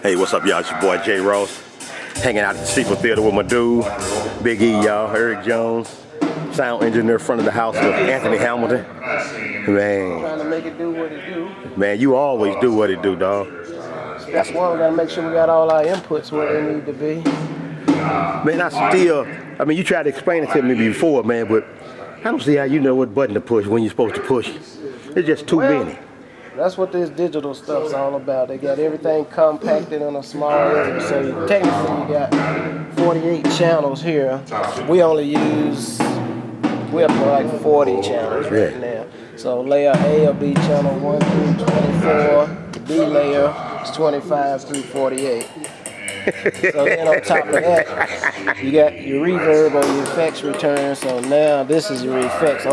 Hey, what's up, y'all? It's your boy Jay Ross, hanging out at the Sequel Theater with my dude, Big E, y'all, Eric Jones, sound engineer front of the house with Anthony Hamilton. Man, Trying to make it do what it do. man, you always do what it do, dog. That's why we gotta make sure we got all our inputs where they need to be. Man, I mean, you tried to explain it to me before, man, but I don't see how you know what button to push when you're supposed to push. It's just too many. That's what this digital stuff's all about. They got everything compacted in a small area. So technically you got 48 channels here. We only use, we're up to like 40 channels right now. So layer A will be channel 1 through 24. The B layer is 25 through 48. So then on top of that, you got your reverb or your effects return. So now this is your effects. I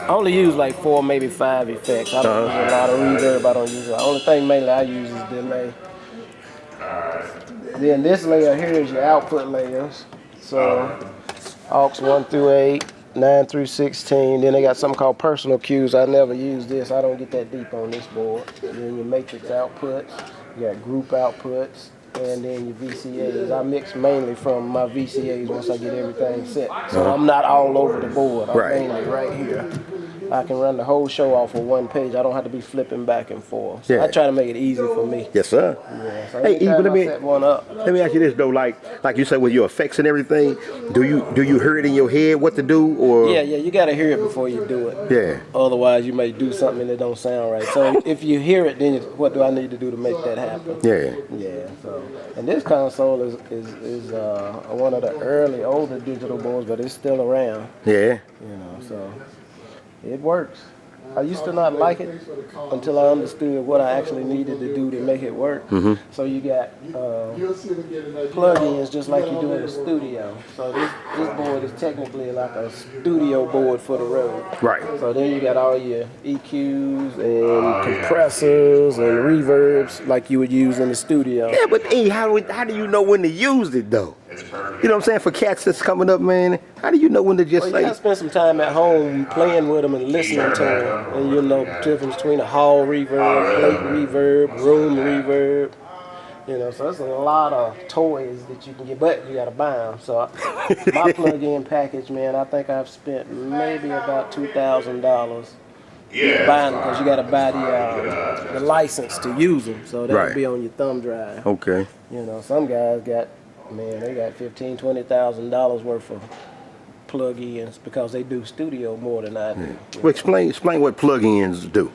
only use like 4, maybe 5 effects. I don't use a lot of reverb. I don't use it. The only thing mainly I use is delay. Then this layer here is your output layers. So aux 1 through 8, 9 through 16. Then they got something called personal cues. I never use this. I don't get that deep on this board. Then your matrix outputs. You got group outputs. And then your VCAs. I mix mainly from my VCAs once I get everything set. So I'm not all over the board. I'm mainly right here. I can run the whole show off of one page. I don't have to be flipping back and forth. So I try to make it easy for me. Yes, sir. Yeah, so hey, Eve, let me ask you this though, like you said with your effects and everything, do you hear it in your head what to do, or? Yeah, you gotta hear it before you do it. Yeah. Otherwise, you may do something that don't sound right. So if you hear it, then what do I need to do to make that happen? Yeah. Yeah. So, and this console is one of the early older digital boards, but it's still around. Yeah. You know, so. It works. I used to not like it until I understood what I actually needed to do to make it work. So you got plug-ins just like you do in the studio. So this board is technically like a studio board for the road. Right. So then you got all your EQs and compressors and reverbs like you would use in the studio. Yeah, but hey, how do you know when to use it though? You know what I'm saying? For cats that's coming up, man, how do you know when to just you gotta spend some time at home playing with them and listening to them, and you'll know the difference between a hall reverb, plate reverb, room reverb. You know, so there's a lot of toys that you can get, but you gotta buy them. So my plug-in package, man, I think I've spent maybe about $2,000 buying them because you gotta buy the license to use them. So that'll be on your thumb drive. Okay. You know, some guys got. Man, they got $15,000, $20,000 worth of plug-ins because they do studio more than I do. Well, explain what plug-ins do.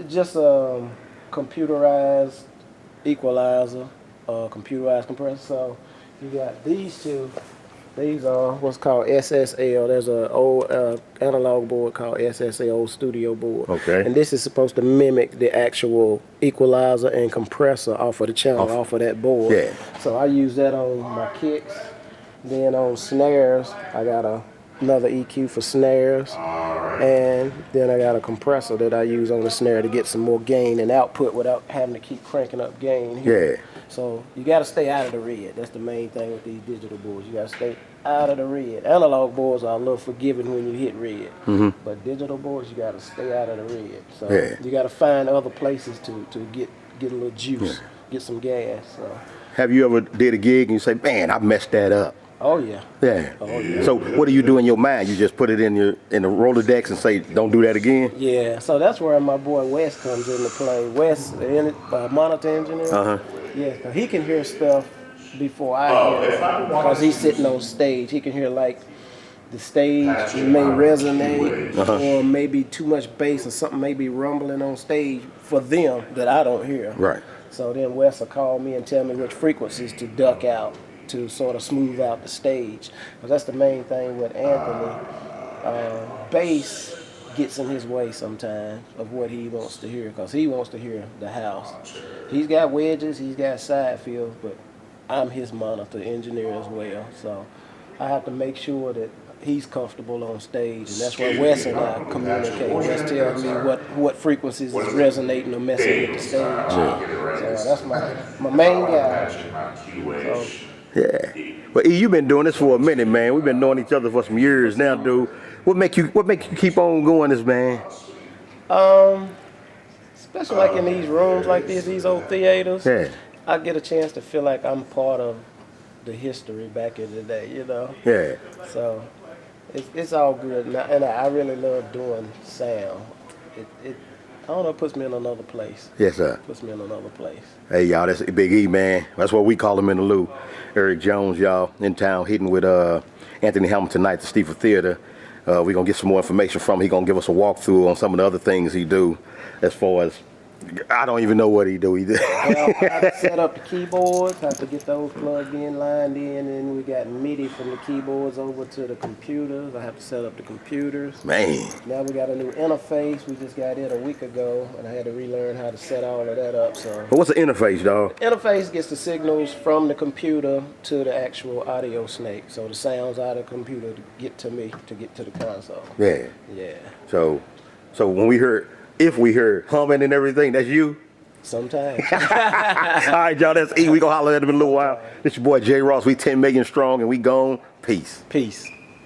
Just a computerized equalizer, computerized compressor. So you got these two. These are what's called SSL. There's an old analog board called SSL, old studio board. Okay. And this is supposed to mimic the actual equalizer and compressor off of the channel, off of that board. Yeah. So I use that on my kicks. Then on snares, I got another EQ for snares. And then I got a compressor that I use on the snare to get some more gain and output without having to keep cranking up gain here. Yeah. So you got to stay out of the red. That's the main thing with these digital boards. You got to stay out of the red. Analog boards are a little forgiving when you hit red, but digital boards you got to stay out of the red. So you got to find other places to get a little juice, get some gas. So. Have you ever did a gig and you say, man, I messed that up? Oh yeah. Yeah. Oh yeah. So what do you do in your mind? You just put it in the Rolodex and say, don't do that again? Yeah. So that's where my boy Wes comes into play. Wes, monitor engineer. Yeah, cause he can hear stuff before I hear it because he's sitting on stage. He can hear like the stage may resonate or maybe too much bass or something may be rumbling on stage for them that I don't hear. Right. So then Wes will call me and tell me which frequencies to duck out to sort of smooth out the stage. Because that's the main thing with Anthony. Bass gets in his way sometimes of what he wants to hear because he wants to hear the house. He's got wedges, he's got side fields, but I'm his monitor engineer as well. So I have to make sure that he's comfortable on stage, and that's where Wes and I communicate. Wes tells me what frequencies is resonating or messing with the stage. So that's my main guy. So, yeah. Well, E, you've been doing this for a minute, man. We've been knowing each other for some years now, dude. What make you keep on going this, man? especially like in these rooms like this, these old theaters. Yeah. I get a chance to feel like I'm part of the history back in the day, you know. Yeah. So it's all good, and I really love doing sound. It I don't know, it puts me in another place. Yes, sir. Puts me in another place. Hey, y'all, that's Big E, man. That's what we call him in the Lou. Eric Jones, y'all, in town, hitting with Anthony Hamilton tonight at the Steeple Theater. We're going to get some more information from him. He's going to give us a walkthrough on some of the other things he do as far as, I don't even know what he do. Well, I have to set up the keyboards, have to get those plugged in, lined in, and we got MIDI from the keyboards over to the computers. I have to set up the computers. Man. Now we got a new interface. We just got it a week ago, and I had to relearn how to set all of that up. So But what's the interface, dog? interface gets the signals from the computer to the actual audio snake. So the sounds out of the computer to get to me, to get to the console. Yeah. Yeah, So when we heard, if we heard humming and everything, that's you? sometimes. All right, y'all, that's E. We gonna holler at him in a little while. This your boy J. Ross. We 10 million strong and we gone. Peace. Peace.